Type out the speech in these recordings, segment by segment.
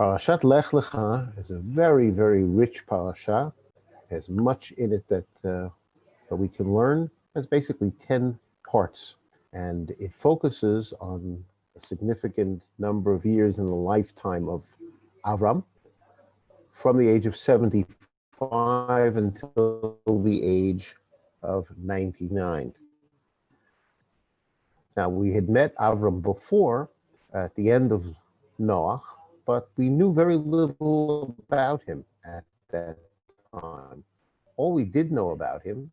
Parashat Lech Lecha is a very, very rich parasha. There's much in it that we can learn. It's basically 10 parts, and it focuses on a significant number of years in the lifetime of Avraham, from the age of 75 until the age of 99. Now, we had met Avraham before at the end of Noah, but we knew very little about him at that time. All we did know about him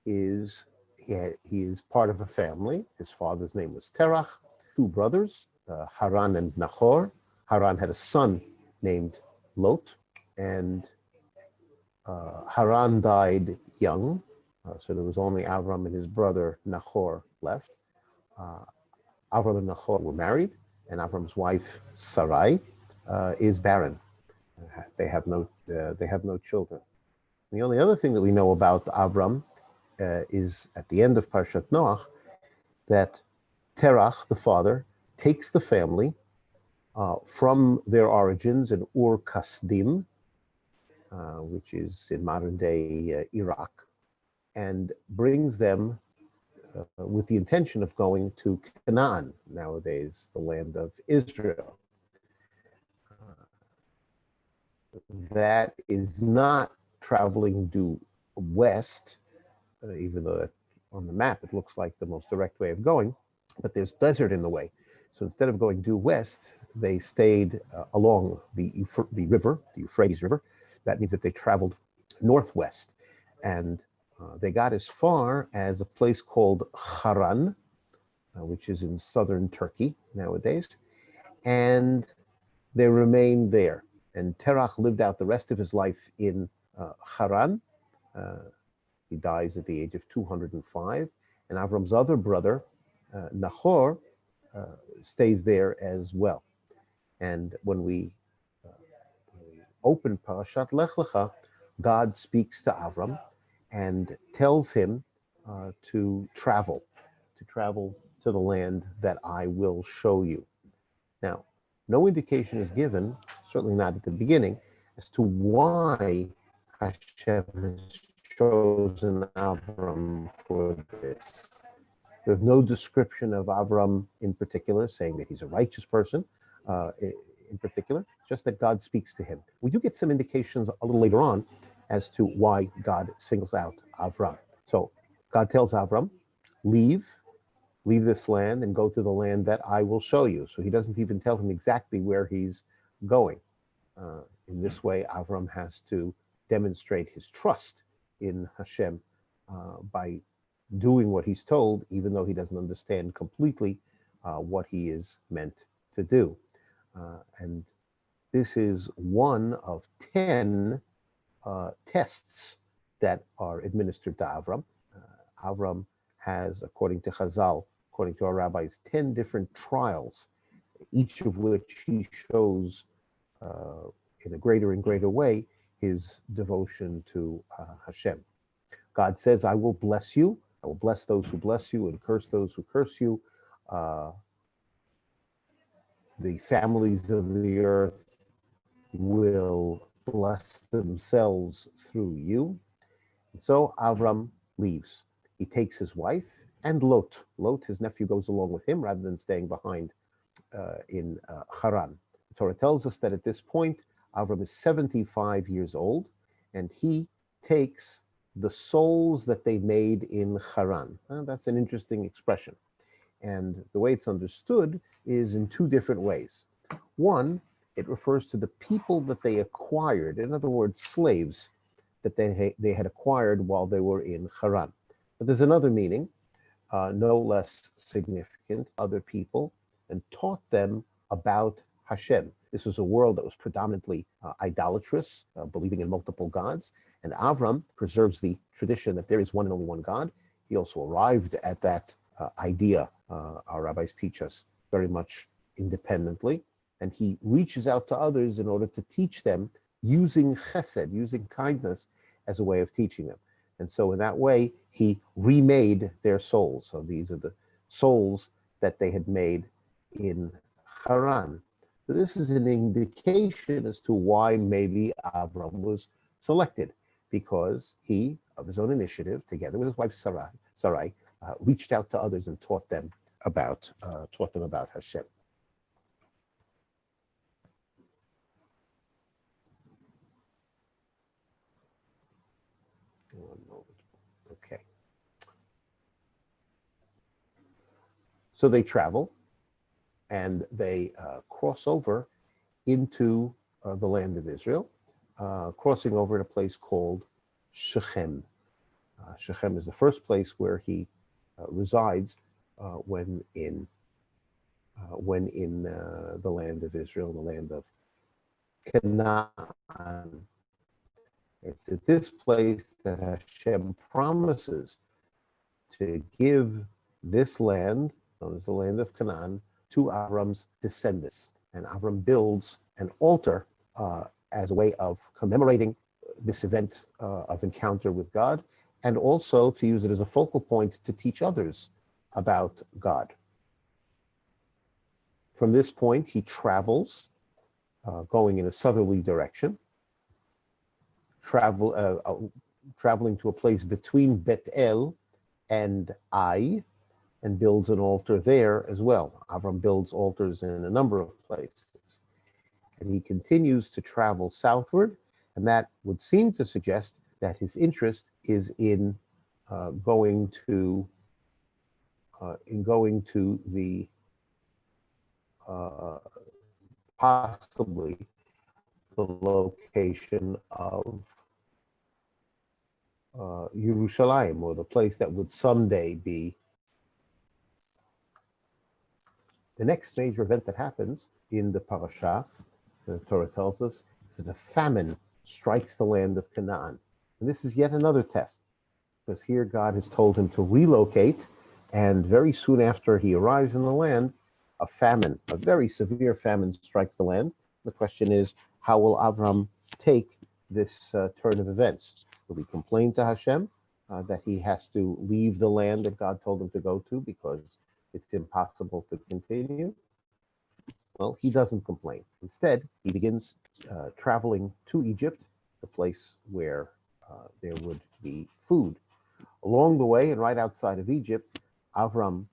is he is part of a family. His father's name was Terach, two brothers, Haran and Nahor. Haran had a son named Lot, and Haran died young, so there was only Avram and his brother Nahor left. Avram and Nahor were married, and Avram's wife Sarai is barren. They have no children. The only other thing that we know about Avram is at the end of Parshat Noach that Terach, the father, takes the family from their origins in Ur Kasdim, which is in modern-day Iraq, and brings them with the intention of going to Kanan, nowadays the land of Israel. That is not traveling due west, even though on the map it looks like the most direct way of going, but there's desert in the way. So instead of going due west, they stayed along the river, the Euphrates River. That means that they traveled northwest, and they got as far as a place called Haran, which is in southern Turkey nowadays, and they remained there. And Terach lived out the rest of his life in Haran. He dies at the age of 205, and Avram's other brother, Nahor, stays there as well. And when we open Parashat Lech Lecha, God speaks to Avram and tells him to travel to the land that I will show you. Now, no indication is given, certainly not at the beginning, as to why Hashem has chosen Avram for this. There's no description of Avram in particular, saying that he's a righteous person in particular, just that God speaks to him. We do get some indications a little later on as to why God singles out Avram. So God tells Avram, leave this land and go to the land that I will show you. So he doesn't even tell him exactly where he's going. In this way, Avram has to demonstrate his trust in Hashem by doing what he's told, even though he doesn't understand completely what he is meant to do. And this is one of 10 tests that are administered to Avram. Avram has, according to Chazal, according to our rabbis, 10 different trials, each of which he shows in a greater and greater way his devotion to Hashem. God says, I will bless you. I will bless those who bless you and curse those who curse you. The families of the earth will bless themselves through you. And so Avram leaves. He takes his wife and Lot. Lot, his nephew, goes along with him rather than staying behind in Haran. The Torah tells us that at this point, Avram is 75 years old, and he takes the souls that they made in Haran. That's an interesting expression. And the way it's understood is in two different ways. One, it refers to the people that they acquired, in other words, slaves that they had acquired while they were in Haran. But there's another meaning, no less significant, other people, and taught them about Hashem. This was a world that was predominantly idolatrous, believing in multiple gods, and Avram preserves the tradition that there is one and only one God. He also arrived at that idea, our rabbis teach us, very much independently, and he reaches out to others in order to teach them using chesed, using kindness as a way of teaching them. And so in that way, he remade their souls. So these are the souls that they had made in Haran. So this is an indication as to why maybe Avram was selected, because he, of his own initiative, together with his wife Sarai, reached out to others and taught them about Hashem. One moment. Okay. So they travel and they cross over into the land of Israel, crossing over at a place called Shechem. Shechem is the first place where he resides when in the land of Israel, the land of Kanan. It's at this place that Hashem promises to give this land, known as the land of Canaan, to Avram's descendants. And Avram builds an altar as a way of commemorating this event of encounter with God, and also to use it as a focal point to teach others about God. From this point, he travels, going in a southerly direction, traveling to a place between Bet-El and Ai, and builds an altar there as well. Avram builds altars in a number of places. And he continues to travel southward, and that would seem to suggest that his interest is in going to the possibly the location of Yerushalayim, or the place that would someday be. The next major event that happens in the Parsha, the Torah tells us, is that a famine strikes the land of Canaan. And this is yet another test, because here God has told him to relocate, and very soon after he arrives in the land, a famine, a very severe famine, strikes the land. The question is, how will Avraham take this turn of events? Will he complain to Hashem that he has to leave the land that God told him to go to because it's impossible to continue? Well, he doesn't complain. Instead, he begins traveling to Egypt, the place where there would be food. Along the way, and right outside of Egypt, Avram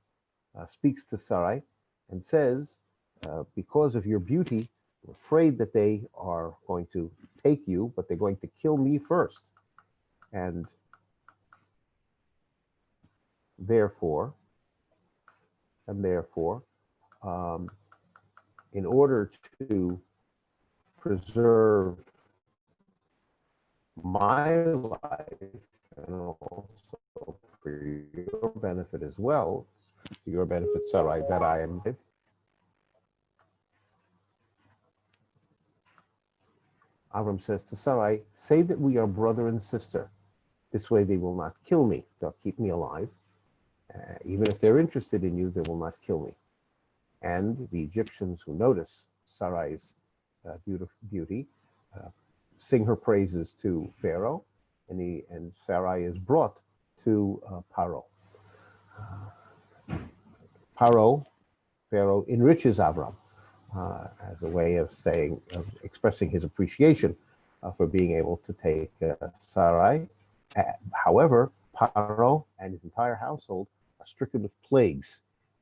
speaks to Sarai and says, because of your beauty, I'm afraid that they are going to take you, but they're going to kill me first. And therefore, in order to preserve my life, and also for your benefit as well, for your benefit, Sarai, that I am with, Avram says to Sarai, say that we are brother and sister. This way they will not kill me. They'll keep me alive. Even if they're interested in you, they will not kill me. And the Egyptians who notice Sarai's beauty sing her praises to Pharaoh, and Sarai is brought to Paro. Pharaoh enriches Avram as a way of expressing his appreciation for being able to take Sarai. However, Paro and his entire household are stricken with plagues.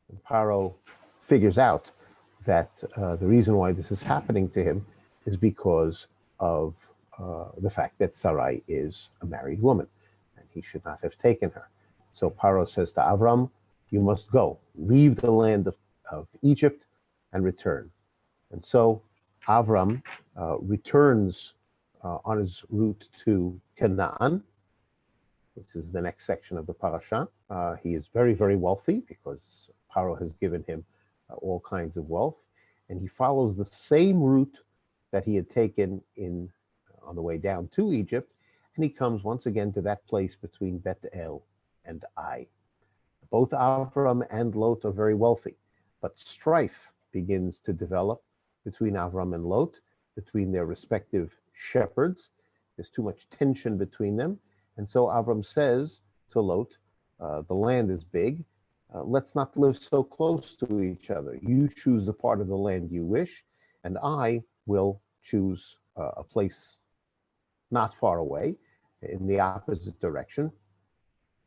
And Paro figures out that the reason why this is happening to him is because of the fact that Sarai is a married woman, and he should not have taken her. So Paro says to Avram, you must go, leave the land of Egypt and return. And so Avram returns on his route to Canaan, which is the next section of the parasha. He is very, very wealthy because Paro has given him all kinds of wealth, and he follows the same route that he had taken on the way down to Egypt, and he comes once again to that place between Bet-El and Ai. Both Avram and Lot are very wealthy, but strife begins to develop between Avram and Lot, between their respective shepherds. There's too much tension between them, and so Avram says to Lot, the land is big, let's not live so close to each other. You choose the part of the land you wish, and I will choose a place not far away in the opposite direction.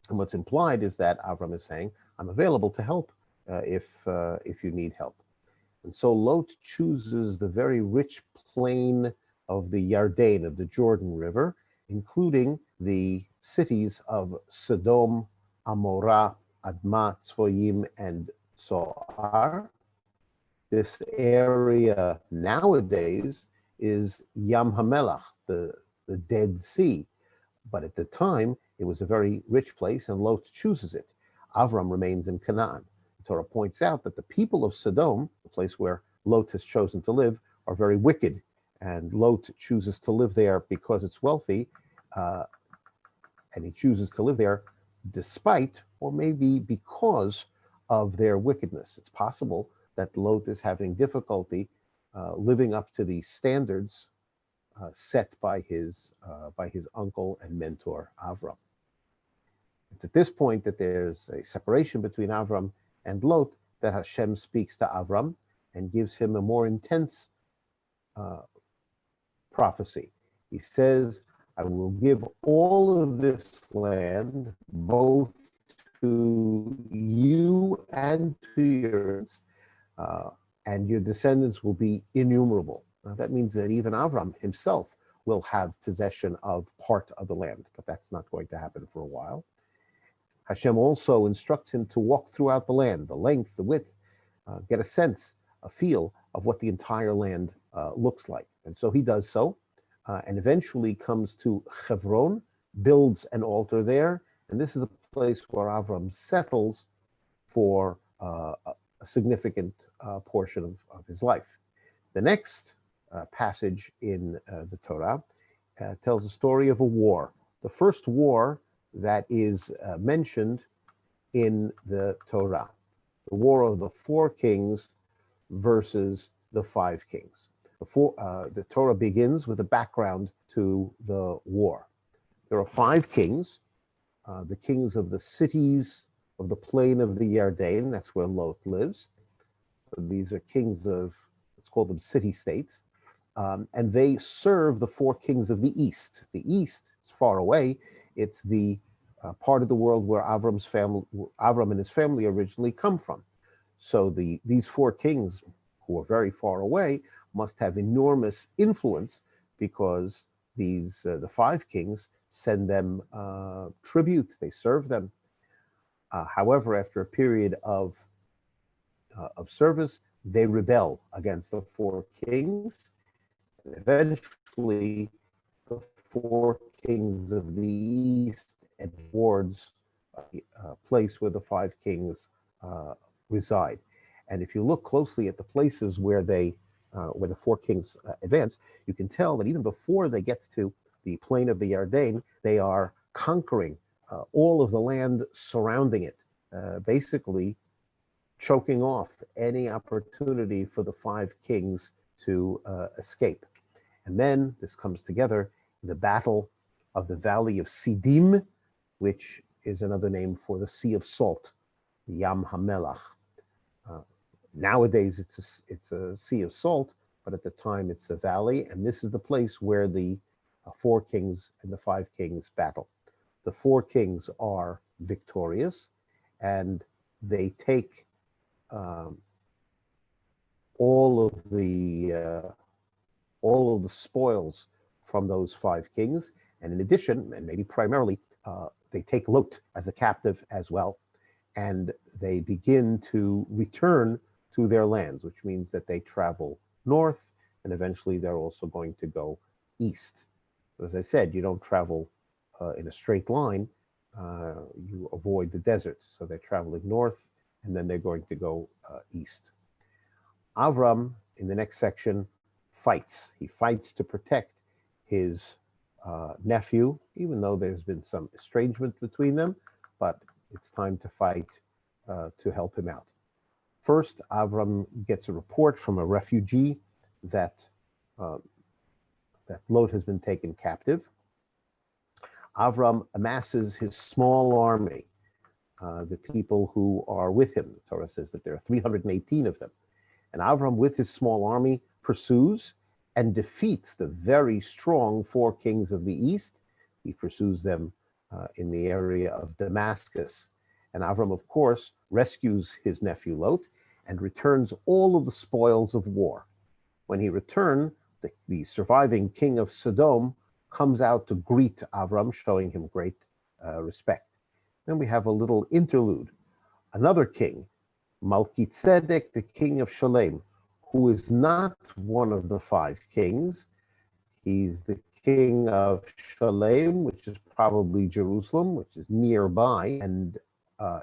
And what's implied is that Avram is saying, I'm available to help if you need help. And so Lot chooses the very rich plain of the Yarden, of the Jordan River, including the cities of Sudom, Amorah, Admah, Tzvoyim, and Zoar. This area nowadays is Yam HaMelach, the Dead Sea. But at the time, it was a very rich place, and Lot chooses it. Avram remains in Kanan. The Torah points out that the people of Sodom, the place where Lot has chosen to live, are very wicked, and Lot chooses to live there because it's wealthy, and he chooses to live there despite, or maybe because of their wickedness. It's possible that Lot is having difficulty living up to the standards set by his uncle and mentor Avram. It's at this point that there's a separation between Avram and Lot that Hashem speaks to Avram and gives him a more intense prophecy. He says, I will give all of this land both to you and to yours, and your descendants will be innumerable. Now, that means that even Avram himself will have possession of part of the land, but that's not going to happen for a while. Hashem also instructs him to walk throughout the land, the length, the width, get a sense, a feel of what the entire land looks like. And so he does so, and eventually comes to Hebron, builds an altar there, and this is the place where Avram settles for a significant portion of his life. The next passage in the Torah tells a story of a war. The first war that is mentioned in the Torah, the war of the 4 kings versus the 5 kings. The Torah begins with a background to the war. There are 5 kings, the kings of the cities of the plain of the Yarden, that's where Lot lives. These are kings of, let's call them city-states, and they serve the 4 kings of the east. The east is far away. It's the part of the world where Avram and his family originally come from. So these 4 kings, who are very far away, must have enormous influence because the 5 kings send them tribute. They serve them. However, after a period of service, they rebel against the 4 kings. And eventually, the 4 kings of the east and towards a place where the 5 kings reside. And if you look closely at the places where the 4 kings advance, you can tell that even before they get to the plain of the Yarden, they are conquering all of the land surrounding it, basically choking off any opportunity for the 5 kings to escape. And then this comes together in the battle of the Valley of Siddim, which is another name for the Sea of Salt, Yam HaMelach. Nowadays, it's a sea of salt, but at the time it's a valley, and this is the place where the 4 kings and the 5 kings battle. The 4 kings are victorious, and they take all of the spoils from those 5 kings, and in addition, and maybe primarily, they take Lot as a captive as well, and they begin to return to their lands, which means that they travel north, and eventually they're also going to go east. As I said, you don't travel in a straight line, you avoid the desert. So they're traveling north, and then they're going to go east. Avram, in the next section, fights. He fights to protect his nephew, even though there's been some estrangement between them, but it's time to fight to help him out. First, Avram gets a report from a refugee that Lot has been taken captive. Avram amasses his small army, the people who are with him. The Torah says that there are 318 of them. And Avram, with his small army, pursues and defeats the very strong four kings of the east. He pursues them in the area of Damascus. And Avram, of course, rescues his nephew Lot and returns all of the spoils of war. When he returned, the surviving king of Sudom comes out to greet Avram, showing him great respect. Then we have a little interlude. Another king, Melchizedek, the king of Shalem, who is not one of the five kings. He's the king of Shalem, which is probably Jerusalem, which is nearby. And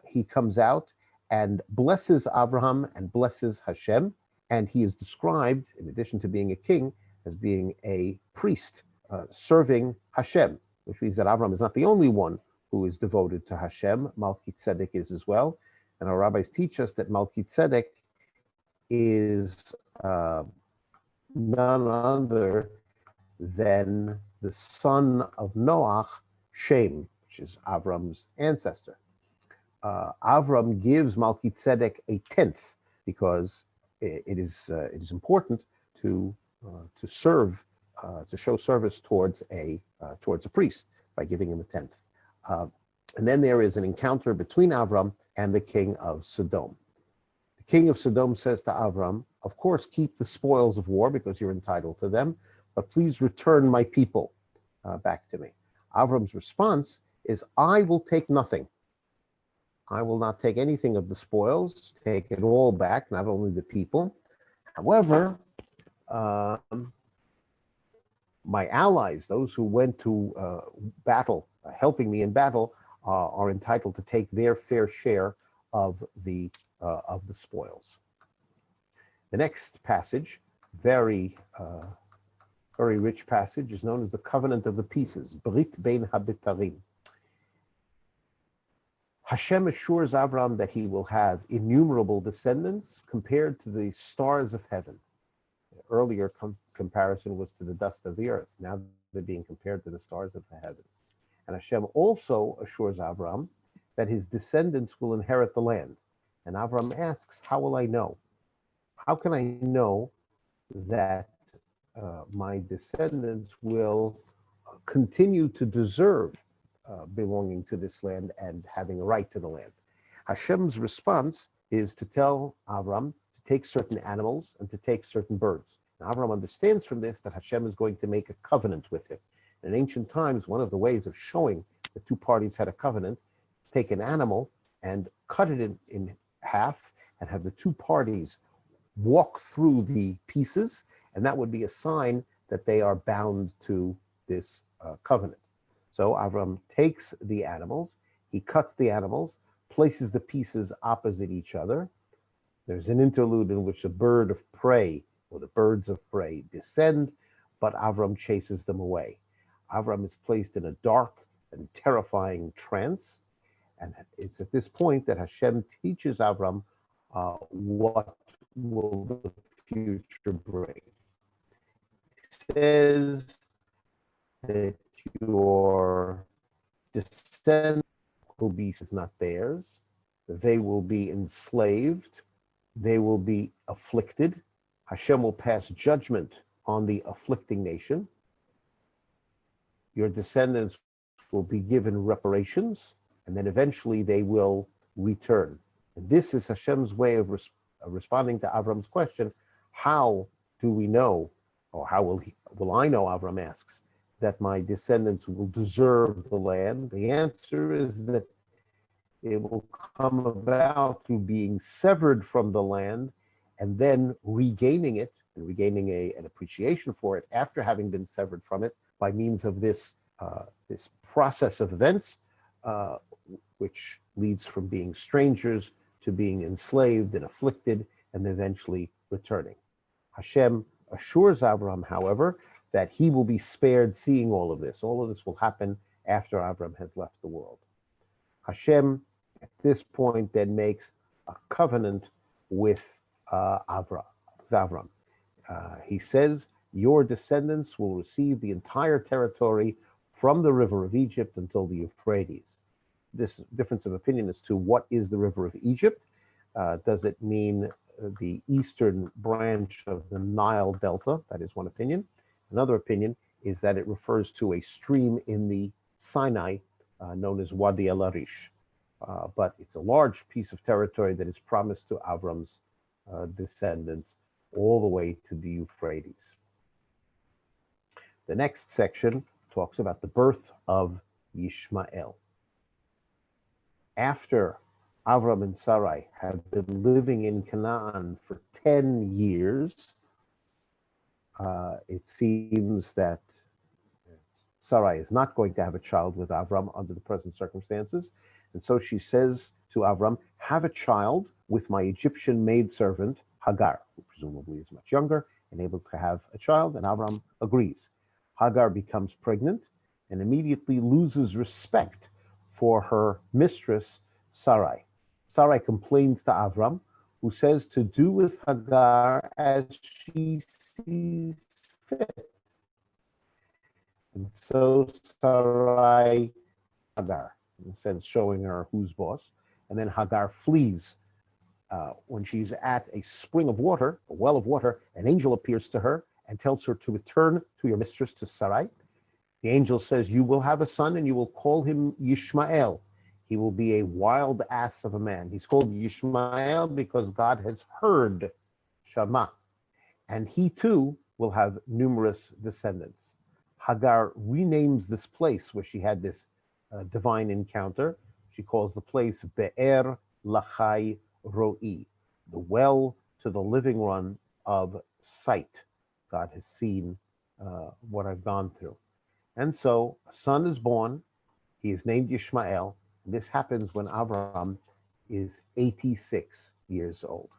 he comes out and blesses Avraham and blesses Hashem. And he is described, in addition to being a king, as being a priest serving Hashem, which means that Avraham is not the only one who is devoted to Hashem. Melchizedek is as well. And our rabbis teach us that Melchizedek is none other than the son of Noach, Shem, which is Avram's ancestor. Avram gives Melchizedek a tenth because it is important to serve, to show service towards a priest by giving him a tenth. And then there is an encounter between Avram and the king of Sodom. The king of Sodom says to Avram, of course, keep the spoils of war because you're entitled to them, but please return my people back to me. Avram's response is, I will take nothing. I will not take anything of the spoils, take it all back, not only the people. However, my allies, those who went to battle, helping me in battle, are entitled to take their fair share of the spoils. The next passage, very rich passage, is known as the Covenant of the Pieces, Brit Bein HaBitarim. Hashem assures Avram that he will have innumerable descendants compared to the stars of heaven. The earlier comparison was to the dust of the earth. Now they're being compared to the stars of the heavens. And Hashem also assures Avram that his descendants will inherit the land. And Avram asks, how will I know? How can I know that my descendants will continue to deserve belonging to this land and having a right to the land? Hashem's response is to tell Avram to take certain animals and to take certain birds. And Avram understands from this that Hashem is going to make a covenant with him. In ancient times, one of the ways of showing the two parties had a covenant, take an animal and cut it in half and have the two parties walk through the pieces, and that would be a sign that they are bound to this covenant. So Avram takes the animals, he cuts the animals, places the pieces opposite each other. There's an interlude in which a bird of prey, or the birds of prey, descend, but Avram chases them away. Avram is placed in a dark and terrifying trance, and it's at this point that Hashem teaches Avram what will the future bring. He says that your descendants will be not theirs, they will be enslaved, they will be afflicted. Hashem will pass judgment on the afflicting nation. Your descendants will be given reparations, and then eventually they will return. And this is Hashem's way of responding to Avram's question, how do we know, or how will I know, Avram asks, that my descendants will deserve the land? The answer is that it will come about through being severed from the land and then regaining it, and regaining an appreciation for it after having been severed from it by means of this process of events, which leads from being strangers to being enslaved and afflicted and eventually returning. Hashem assures Avraham, however, that he will be spared seeing all of this. All of this will happen after Avraham has left the world. Hashem, at this point, then makes a covenant with Avram. He says, your descendants will receive the entire territory from the river of Egypt until the Euphrates. This difference of opinion as to what is the river of Egypt. Does it mean the eastern branch of the Nile Delta. That is one opinion. Another opinion is that it refers to a stream in the Sinai known as Wadi El Arish. But it's a large piece of territory that is promised to Avram's descendants all the way to the Euphrates. The next section talks about the birth of Ishmael. After Avram and Sarai have been living in Canaan for 10 years, it seems that Sarai is not going to have a child with Avram under the present circumstances. And so she says to Avram, have a child with my Egyptian maidservant, Hagar, who presumably is much younger and able to have a child, and Avram agrees. Hagar becomes pregnant and immediately loses respect for her mistress, Sarai. Sarai complains to Avram, who says to do with Hagar as she sees fit. And so Sarai, Hagar, in a sense, showing her who's boss. And then Hagar flees. When she's at a spring of water, a well of water, an angel appears to her and tells her to return to your mistress, to Sarai. The angel says, you will have a son and you will call him Ishmael. He will be a wild ass of a man. He's called Ishmael because God has heard Shema. And he too will have numerous descendants. Hagar renames this place where she had this divine encounter. She calls the place Be'er Lachai Ro'i, the well to the living one of sight. God has seen what I've gone through. And so a son is born. He is named Ishmael. This happens when Avraham is 86 years old.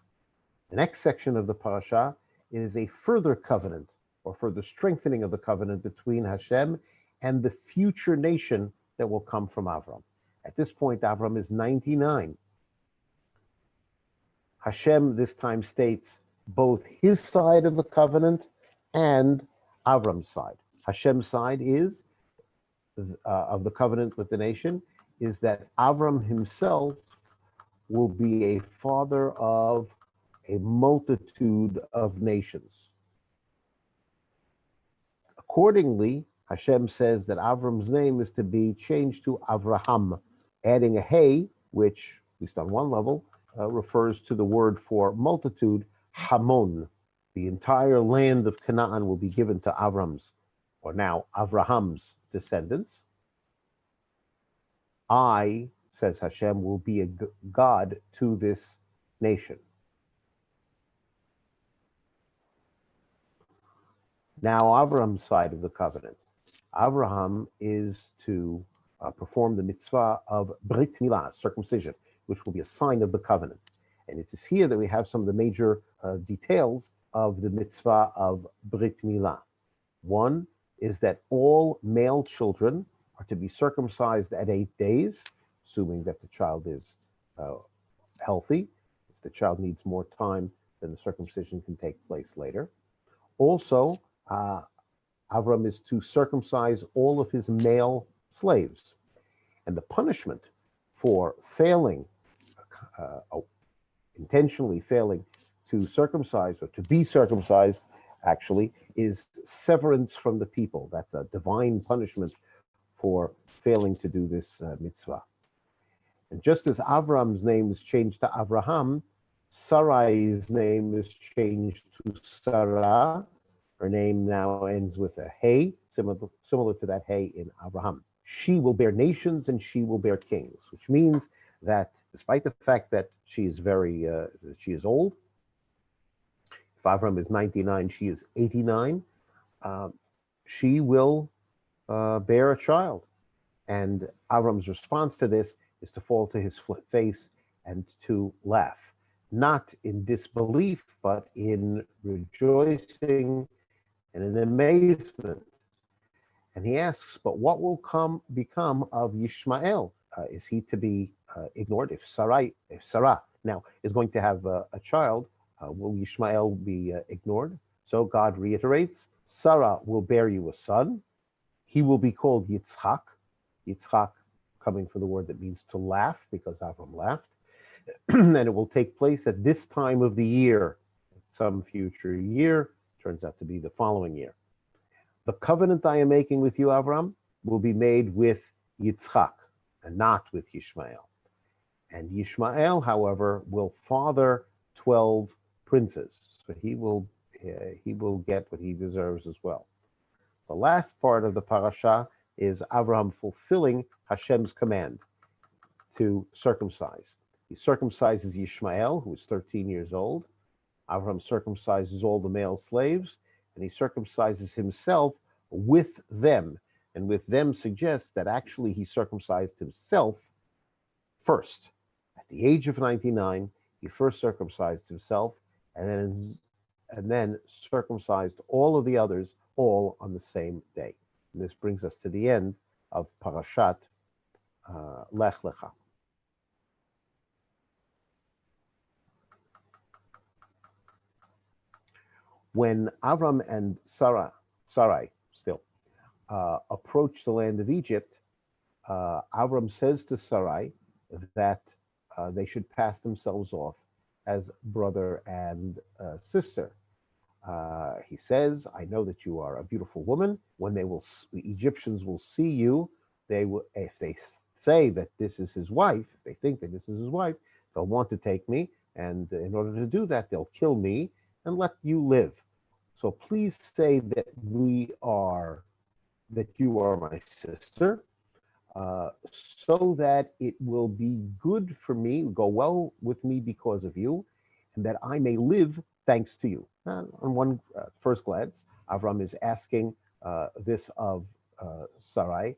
The next section of the Parsha is a further covenant, or further strengthening of the covenant between Hashem and the future nation that will come from Avram. At this point, Avram is 99. Hashem this time states both his side of the covenant and Avram's side. Hashem's side is, of the covenant with the nation, is that Avram himself will be a father of a multitude of nations. Accordingly, Hashem says that Avram's name is to be changed to Avraham, adding a hey, which, at least on one level, refers to the word for multitude, Hamon. The entire land of Canaan will be given to Avram's, or now Avraham's descendants. I, says Hashem, will be a God to this nation. Now, Avraham's side of the covenant. Avraham is to perform the mitzvah of Brit Milah, circumcision, which will be a sign of the covenant. And it is here that we have some of the major details of the mitzvah of Brit Milah. One is that all male children are to be circumcised at 8 days, assuming that the child is healthy. If the child needs more time, then the circumcision can take place later. Also, Avram is to circumcise all of his male slaves. And the punishment for failing, intentionally failing to circumcise, or to be circumcised, actually, is severance from the people. That's a divine punishment for failing to do this mitzvah. And just as Avram's name is changed to Avraham, Sarai's name is changed to Sarah. Her name now ends with a hey, similar to that hey in Avraham. She will bear nations and she will bear kings, which means that despite the fact that she is she is old, if Avram is 99, she is 89, she will bear a child. And Avram's response to this is to fall to his face and to laugh, not in disbelief, but in rejoicing and in amazement. And he asks, but what will become of Ishmael? Is he to be ignored? If Sarah now is going to have a child, will Ishmael be ignored? So God reiterates, Sarah will bear you a son. He will be called Yitzchak. Yitzchak coming from the word that means to laugh, because Avram laughed. and it will take place at this time of the year, some future year, turns out to be the following year. The covenant I am making with you, Avraham, will be made with Yitzchak and not with Ishmael. And Ishmael, however, will father 12 princes. So he will get what he deserves as well. The last part of the parasha is Avraham fulfilling Hashem's command to circumcise. He circumcises Ishmael, who is 13 years old. Avraham circumcises all the male slaves, and he circumcises himself with them. And with them suggests that actually he circumcised himself first. At the age of 99, he first circumcised himself, and then circumcised all of the others, all on the same day. And this brings us to the end of Parashat Lech Lecha. When Avram and Sarai still approach the land of Egypt, Avram says to Sarai that they should pass themselves off as brother and sister. He says, I know that you are a beautiful woman. When the Egyptians will see you, if they say that this is his wife, if they think that this is his wife, they'll want to take me. And in order to do that, they'll kill me and let you live. So please say that you are my sister, so that it will be good for me, go well with me because of you, and that I may live thanks to you. On one first glance, Avram is asking this of Sarai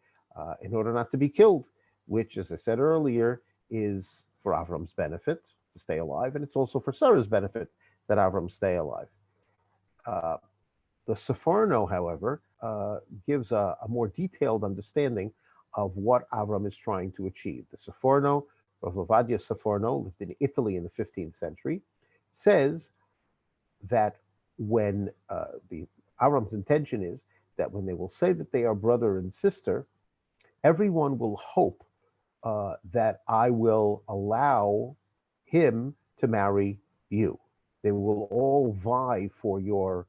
in order not to be killed, which, as I said earlier, is for Avram's benefit to stay alive, and it's also for Sarah's benefit that Avram stay alive. The Seforno, however, gives a more detailed understanding of what Avram is trying to achieve. The Seforno, Rav Ovadia Seforno, lived in Italy in the 15th century, says that when Avram's intention is that when they will say that they are brother and sister, everyone will hope that I will allow him to marry you. They will all vie for your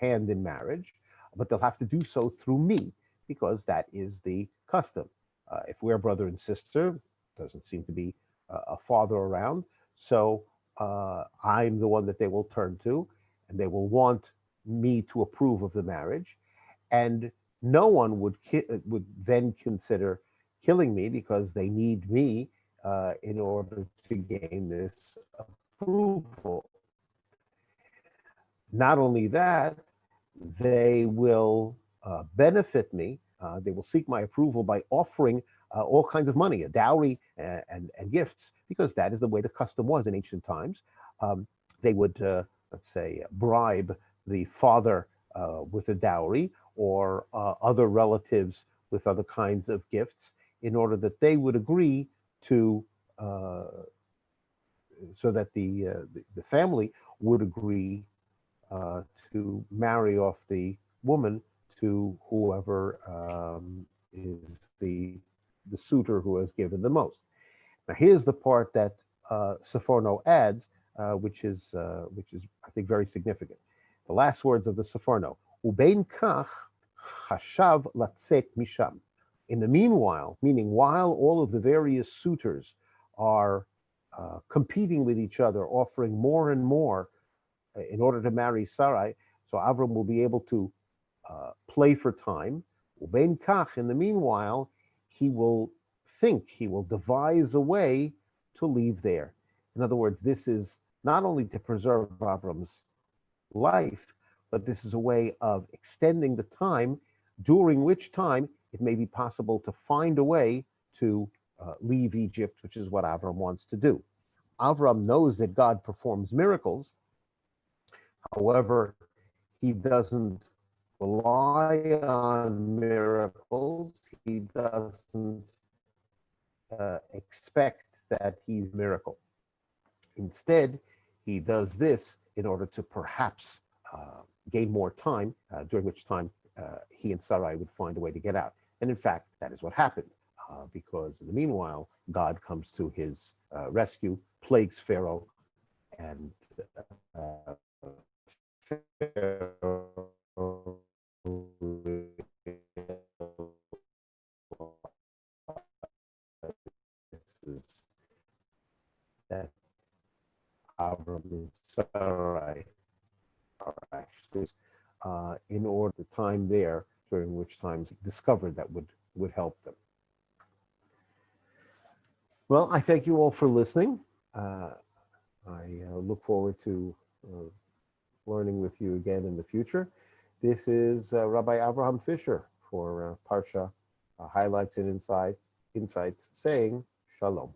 hand in marriage, but they'll have to do so through me because that is the custom. If we're brother and sister, doesn't seem to be a father around, so I'm the one that they will turn to, and they will want me to approve of the marriage, and no one would then consider killing me because they need me in order to gain this approval. Not only that, they will benefit me. They will seek my approval by offering all kinds of money, a dowry and gifts, because that is the way the custom was in ancient times. They would, let's say, bribe the father with a dowry or other relatives with other kinds of gifts in order that they would agree to, so that the family would agree to marry off the woman to whoever is the suitor who has given the most. Now, here's the part that Seforno adds, which is I think very significant. The last words of the Seforno: "Ubein kach chashav latzet misham." In the meanwhile, meaning while all of the various suitors are competing with each other, offering more and more in order to marry Sarai, so Avram will be able to play for time. Ubein kach, in the meanwhile, he will devise a way to leave there. In other words, this is not only to preserve Avram's life, but this is a way of extending the time during which time it may be possible to find a way to leave Egypt, which is what Avram wants to do. Avram knows that God performs miracles. However, he doesn't rely on miracles. He doesn't expect that he's a miracle. Instead, he does this in order to perhaps gain more time, during which time he and Sarai would find a way to get out. And in fact, that is what happened. because in the meanwhile, God comes to his rescue, plagues Pharaoh, and Pharaoh realizes that Avram and Sarai are actually in order the time there during which times discovered that would help them. Well, I thank you all for listening. I look forward to learning with you again in the future. This is Rabbi Avraham Fisher for Parsha Highlights and Insights saying Shalom.